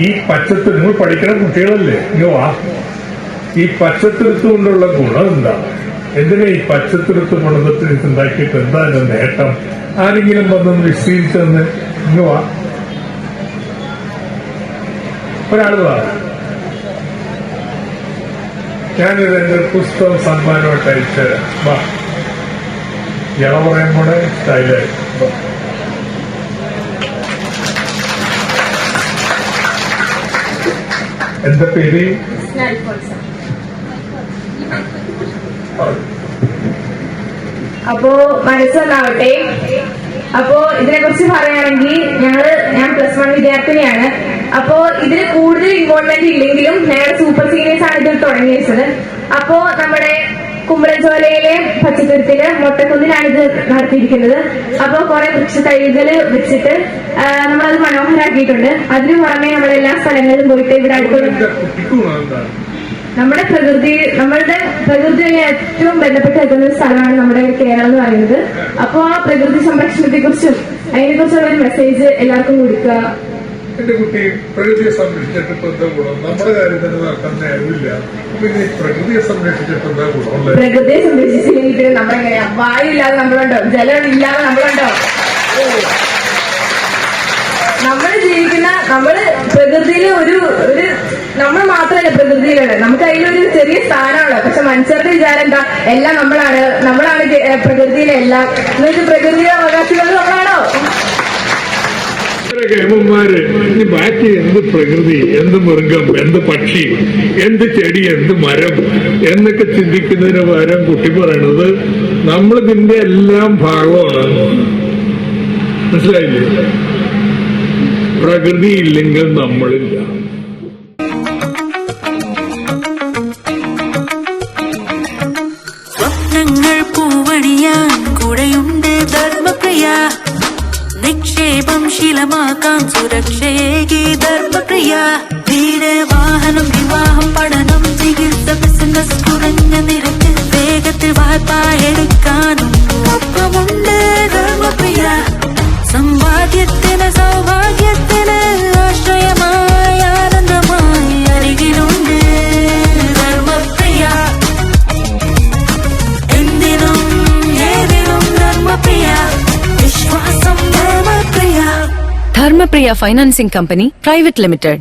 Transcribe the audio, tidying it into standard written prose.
ഈ പച്ചത്തുരുത്ത് നിങ്ങൾ പഠിക്കുന്ന കുട്ടികളല്ലേ, ഇങ്ങ് വാ. ഈ പച്ചത്തുരുത്ത് കൊണ്ടുള്ള ഗുണം എന്താണ്? എന്തിനാ ഈ പച്ചത്തുരുത്ത് കുടുംബത്തിന് ഉണ്ടാക്കിയിട്ട് എന്താ അതിന്റെ നേട്ടം? ആരെങ്കിലും വന്നൊന്ന് വിശദീകരിച്ചെന്ന് ഇങ്ങ് വാ. ഒരാൾ വാ. ഞാനിത് എന്റെ പുസ്തകം സമ്മാനമായിട്ട് അയച്ച് വാ. ഇള പറയുമ്പോടെ സ്റ്റൈലായി. എന്താ പേര്? അപ്പോ മനസ്സിലാവട്ടെ. അപ്പോ ഇതിനെ കുറിച്ച് പറയുകയാണെങ്കിൽ ഞാൻ +1 വിദ്യാർത്ഥിനിയാണ്. അപ്പോ ഇതിന് കൂടുതൽ ഇൻവോൾവ്മെന്റ് ഇല്ലെങ്കിലും ഞങ്ങളുടെ സൂപ്പർ സീനിയേഴ്സ് ആണ് ഇത് തുടങ്ങി വെച്ചത്. അപ്പോ നമ്മുടെ കുമ്പളച്ചോലയിലെ പച്ചത്തുരുത്തില് മൊട്ടക്കുന്നിലാണ് ഇത് നടത്തിയിരിക്കുന്നത്. അപ്പോ കുറെ വൃക്ഷത്തൈകള് വെച്ചിട്ട് നമ്മളത് മനോഹരാക്കിയിട്ടുണ്ട്. അതിനു പുറമെ നമ്മളെല്ലാ സ്ഥലങ്ങളിലും പോയിട്ട് ഇവിടെ അടുത്തുള്ള നമ്മളുടെ പ്രകൃതിയെ ഏറ്റവും ബന്ധപ്പെട്ട് നിൽക്കുന്ന ഒരു സ്ഥലമാണ് നമ്മുടെ കേരളം എന്ന് പറയുന്നത്. അപ്പൊ ആ പ്രകൃതി സംരക്ഷണത്തെ കുറിച്ചും അതിനെക്കുറിച്ചുള്ള ഒരു മെസ്സേജ് എല്ലാവർക്കും കൊടുക്കുക. എന്റെ കുട്ടി, പ്രകൃതിയെ സംരക്ഷിച്ചിട്ട് ഇപ്പൊ എന്താ ഗുണം? നമ്മുടെ കാര്യം തന്നെ നടക്കാൻ നേരമില്ല. പിന്നെ പ്രകൃതിയെ സംരക്ഷിച്ചിട്ട് എന്താ ഗുണം? പ്രകൃതിയെ സംരക്ഷിച്ചില്ലെങ്കിൽ നമ്മളെങ്ങനെയാ? വായു ഇല്ലാതെ നമ്മളുണ്ടോ? ജലം ഇല്ലാതെ നമ്മളുണ്ടോ? നമ്മള് പ്രകൃതിയിലെ ഒരു നമ്മൾ മാത്രമല്ല പ്രകൃതിയിലുള്ളത്. നമുക്ക് അതിലൊരു ചെറിയ സ്ഥാനമാണ്. പക്ഷെ മനുഷ്യരുടെ വിചാരം എന്താ? എല്ലാം നമ്മളാണ് പ്രകൃതിയിലെ എല്ലാം. എന്നുവെച്ചാൽ പ്രകൃതിയുടെ അവകാശികൾ നമ്മളാണോ? കേമന്മാര് ഇനി ബാക്കി എന്ത് പ്രകൃതി, എന്ത് മൃഗം, എന്ത് പക്ഷി, എന്ത് ചെടി, എന്ത് മരം എന്നൊക്കെ ചിന്തിക്കുന്നതിന് പകരം കുട്ടി പറയണത് നമ്മളിതിന്റെ എല്ലാം ഭാഗമാണ്. മനസ്സിലായില്ലേ? പ്രകൃതി ഇല്ലെങ്കിൽ നമ്മളില്ല. സ്വപ്നങ്ങൾ പൂവണിയാൻ കൂടെയുണ്ട് ധർമ്മപ്രിയ. നിക്ഷേപം ശീലമാക്കാൻ സുരക്ഷയേകി ധർമ്മപ്രിയ. വീട്, വാഹനം, വിവാഹം, പഠനം, ചികിത്സ, ബിസിനസ് കുറഞ്ഞ നിരക്കിൽ വേഗത്തിൽ വായ്പ എടുക്കാനും ഒപ്പമുണ്ട് ധർമ്മപ്രിയ. സമ്പാദ്യത്തിന്, സൗഭാഗ്യത്തിന് ആശ്രയമായ ആനന്ദമായി അരികിലുണ്ട് ധർമ്മപ്രിയ. എന്തിനും ഏതിനും ധർമ്മപ്രിയ. വിശ്വാസം Dharmapriya. Dharmapriya Financing Company Private Limited.